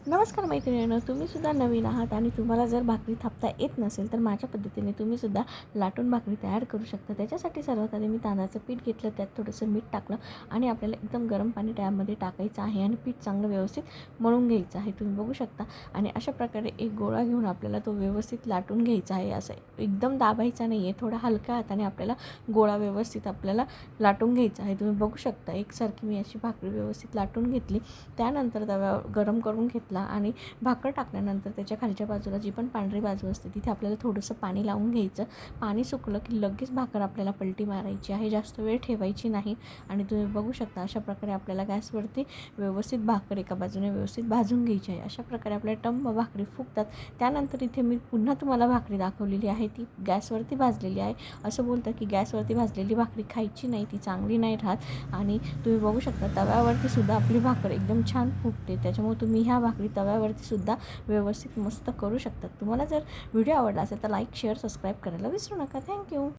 नमस्कार मैत्रिणींनो, तुम्हीसुद्धा नवीन आहात आणि तुम्हाला जर भाकरी थापता येत नसेल तर माझ्या पद्धतीने तुम्हीसुद्धा लाटून भाकरी तयार करू शकता. त्याच्यासाठी सर्वात आधी मी तांदळाचं पीठ घेतलं, त्यात थोडंसं मीठ टाकलं आणि आपल्याला एकदम गरम पाणी त्यामध्ये टाकायचं आहे आणि पीठ चांगलं व्यवस्थित मळून घ्यायचं आहे. तुम्ही बघू शकता आणि अशा प्रकारे एक गोळा घेऊन आपल्याला तो व्यवस्थित लाटून घ्यायचा आहे. असं एकदम दाबायचा नाही आहे, थोडा हलक्या हाताने आपल्याला गोळा व्यवस्थित आपल्याला लाटून घ्यायचा आहे. तुम्ही बघू शकता एकसारखी मी अशी भाकरी व्यवस्थित लाटून घेतली. त्यानंतर तवा गरम करून घेतला आणि भाकर टाकल्यानंतर त्याच्या खालच्या बाजूला जी पण पांढरी बाजू असते तिथे आपल्याला थोडंसं पाणी लावून घ्यायचं. पाणी सुकलं की लगेच भाकर आपल्याला पलटी मारायची आहे, जास्त वेळ ठेवायची नाही. आणि तुम्ही बघू शकता अशा प्रकारे आपल्याला गॅसवरती व्यवस्थित भाकर एका बाजूने व्यवस्थित भाजून घ्यायची आहे. अशा प्रकारे आपल्या टम्म भाकरी फुगतात. त्यानंतर इथे मी पुन्हा तुम्हाला भाकरी दाखवलेली आहे, ती गॅसवरती भाजलेली आहे. असं बोलतं की गॅसवरती भाजलेली भाकरी खायची नाही, ती चांगली नाही राहत. आणि तुम्ही बघू शकता तव्यावरती सुद्धा आपली भाकर एकदम छान फुगते. त्याच्यामुळे तुम्ही ह्या भाकरी तव्यावरती सुद्धा व्यवस्थित मस्त करू शकतात. तुम्हाला जर व्हिडिओ आवडला असेल तर लाईक, शेअर, सबस्क्राईब करायला विसरू नका. थँक्यू.